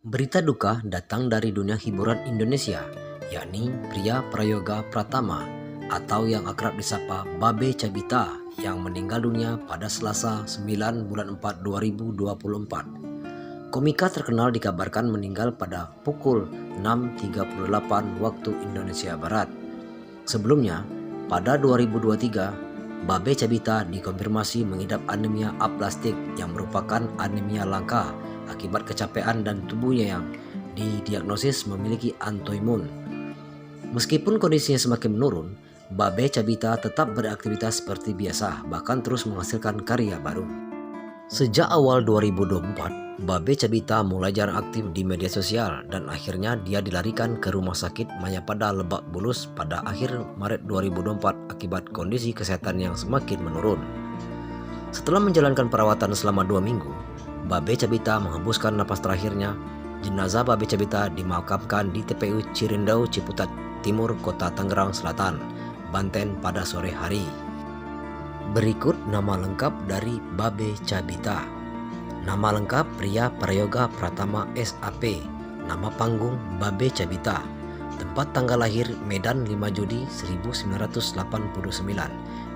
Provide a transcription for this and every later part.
Berita duka datang dari dunia hiburan Indonesia, yakni pria Prayoga Pratama atau yang akrab disapa Babe Cabita yang meninggal dunia pada Selasa 9 bulan 4 2024. Komika terkenal dikabarkan meninggal pada pukul 6.38 waktu Indonesia Barat. Sebelumnya, pada 2023, Babe Cabita dikonfirmasi mengidap anemia aplastik yang merupakan anemia langka akibat kecapean dan tubuhnya yang didiagnosis memiliki autoimun. Meskipun kondisinya semakin menurun, Babe Cabita tetap beraktivitas seperti biasa, bahkan terus menghasilkan karya baru. Sejak awal 2024, Babe Cabita mulai jarang aktif di media sosial dan akhirnya dia dilarikan ke Rumah Sakit Mayapada Lebak Bulus pada akhir Maret 2024 akibat kondisi kesehatan yang semakin menurun. Setelah menjalankan perawatan selama 2 minggu, Babe Cabita menghembuskan napas terakhirnya. Jenazah Babe Cabita dimakamkan di TPU Cirindau, Ciputat Timur, Kota Tangerang Selatan, Banten pada sore hari. Berikut nama lengkap dari Babe Cabita. Nama lengkap pria Prayoga Pratama SAP. Nama panggung Babe Cabita. Tempat tanggal lahir Medan 5 Juli 1989.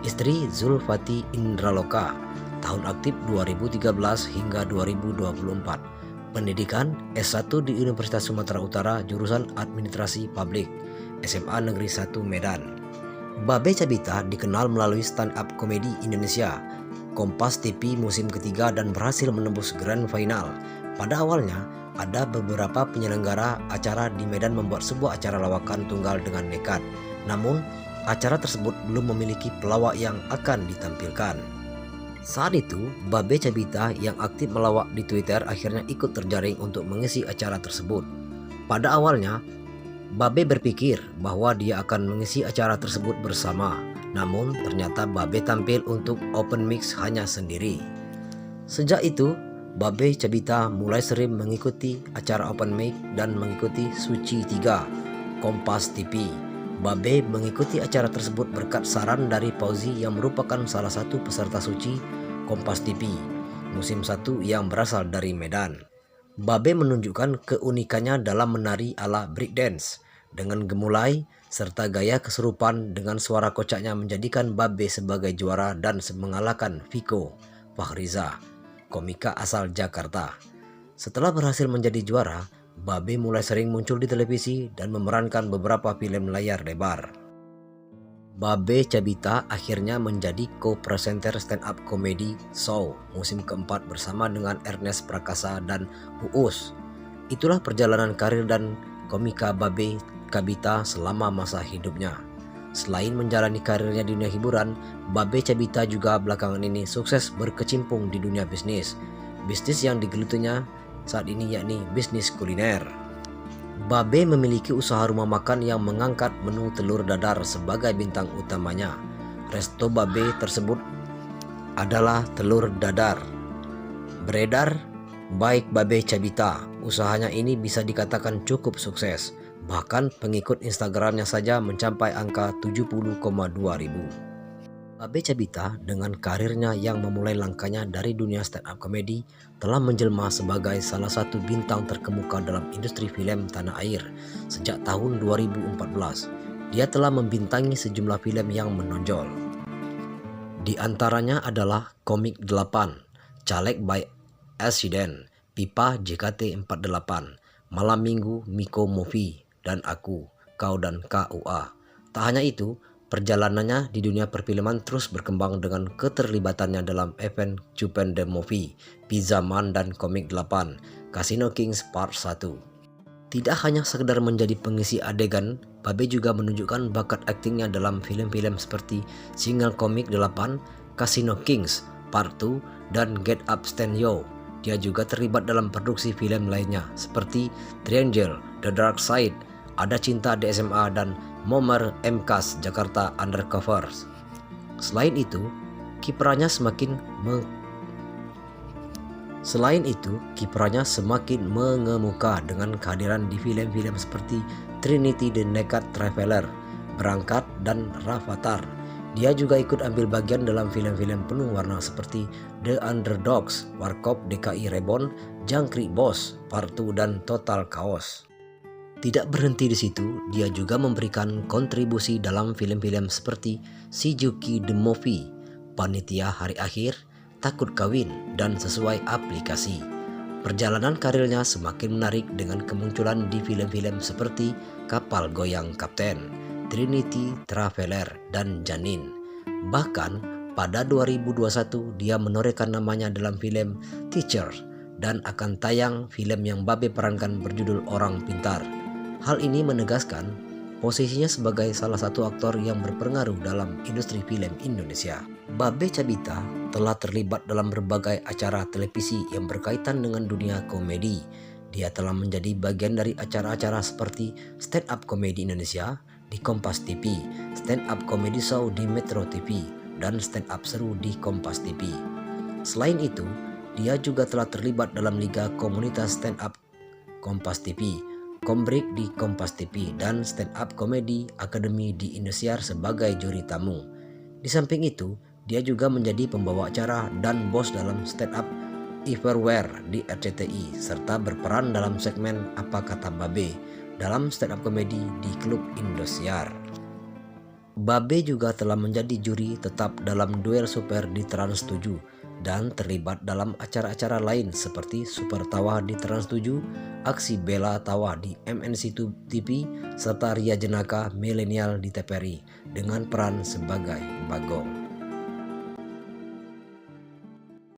Istri Zulfati Indraloka. Tahun aktif 2013 hingga 2024. Pendidikan S1 di Universitas Sumatera Utara, jurusan Administrasi Publik, SMA Negeri 1 Medan. Babe Cabita dikenal melalui stand-up komedi Indonesia, Kompas TV musim ketiga dan berhasil menembus grand final. Pada awalnya, ada beberapa penyelenggara acara di Medan membuat sebuah acara lawakan tunggal dengan nekat. Namun, acara tersebut belum memiliki pelawak yang akan ditampilkan. Saat itu, Babe Cabita yang aktif melawak di Twitter akhirnya ikut terjaring untuk mengisi acara tersebut. Pada awalnya, Babe berpikir bahwa dia akan mengisi acara tersebut bersama, namun ternyata Babe tampil untuk open mix hanya sendiri. Sejak itu, Babe Cabita mulai sering mengikuti acara open mic dan mengikuti Suci 3, Kompas TV. Babe mengikuti acara tersebut berkat saran dari Fauzi yang merupakan salah satu peserta Suci Kompas TV musim 1 yang berasal dari Medan. Babe menunjukkan keunikannya dalam menari ala breakdance dengan gemulai serta gaya kesurupan dengan suara kocaknya menjadikan Babe sebagai juara dan mengalahkan Viko Fahriza, komika asal Jakarta. Setelah berhasil menjadi juara, Babe mulai sering muncul di televisi dan memerankan beberapa film layar lebar. Babe Cabita akhirnya menjadi co-presenter stand-up comedy show musim keempat bersama dengan Ernest Prakasa dan Uus. Itulah perjalanan karir dan komika Babe Cabita selama masa hidupnya. Selain menjalani karirnya di dunia hiburan, Babe Cabita juga belakangan ini sukses berkecimpung di dunia bisnis. Bisnis yang digelutinya saat ini yakni bisnis kuliner. Babe memiliki usaha rumah makan yang mengangkat menu telur dadar sebagai bintang utamanya. Resto Babe tersebut adalah telur dadar. Beredar baik Babe Cabita, usahanya ini bisa dikatakan cukup sukses. Bahkan pengikut Instagramnya saja mencapai angka 70,2 ribu. Babe Cabita dengan karirnya yang memulai langkahnya dari dunia stand-up comedy telah menjelma sebagai salah satu bintang terkemuka dalam industri film tanah air sejak tahun 2014. Dia telah membintangi sejumlah film yang menonjol. Di antaranya adalah Komik 8, Caleg by Accident, Pipa JKT48, Malam Minggu Miko Movie, dan Aku, Kau dan KUA. Tak hanya itu, perjalanannya di dunia perfilman terus berkembang dengan keterlibatannya dalam event Cupen The Movie, Pizza Man dan Komik 8, Casino Kings Part 1. Tidak hanya sekedar menjadi pengisi adegan, Babe juga menunjukkan bakat aktingnya dalam film-film seperti Single Komik 8, Casino Kings Part 2, dan Get Up Stand Yo. Dia juga terlibat dalam produksi film lainnya seperti Triangle, The Dark Side, Ada Cinta di SMA, dan Momer MKAS Jakarta Undercovers. Selain itu, kiprahnya semakin mengemuka dengan kehadiran di film-film seperti Trinity the Naked Traveler, Berangkat, dan Rafathar. Dia juga ikut ambil bagian dalam film-film penuh warna seperti The Underdogs, Warkop DKI Reborn, Jangkrik Bos, Part 2 dan Total Chaos. Tidak berhenti di situ, dia juga memberikan kontribusi dalam film-film seperti Shizuki the Movie, Panitia Hari Akhir, Takut Kawin, dan Sesuai Aplikasi. Perjalanan karirnya semakin menarik dengan kemunculan di film-film seperti Kapal Goyang Kapten, Trinity Traveler, dan Janin. Bahkan pada 2021 dia menorehkan namanya dalam film Teacher dan akan tayang film yang Babe perankan berjudul Orang Pintar. Hal ini menegaskan posisinya sebagai salah satu aktor yang berpengaruh dalam industri film Indonesia. Babe Cabita telah terlibat dalam berbagai acara televisi yang berkaitan dengan dunia komedi. Dia telah menjadi bagian dari acara-acara seperti Stand Up Comedy Indonesia di Kompas TV, Stand Up Comedy Show di Metro TV, dan Stand Up Seru di Kompas TV. Selain itu, dia juga telah terlibat dalam Liga Komunitas Stand Up Kompas TV, Kombrik di Kompas TV, dan Stand Up Comedy Academy di Indosiar sebagai juri tamu. Di samping itu, dia juga menjadi pembawa acara dan bos dalam Stand Up Everywhere di RCTI, serta berperan dalam segmen Apa Kata Babe dalam Stand Up Comedy di Klub Indosiar. Babe juga telah menjadi juri tetap dalam Duel Super di Trans 7 dan terlibat dalam acara-acara lain seperti Super Tawa di Trans 7, Aksi Bela Tawa di MNC TV, serta Ria Jenaka Milenial di TVRI dengan peran sebagai Bagong.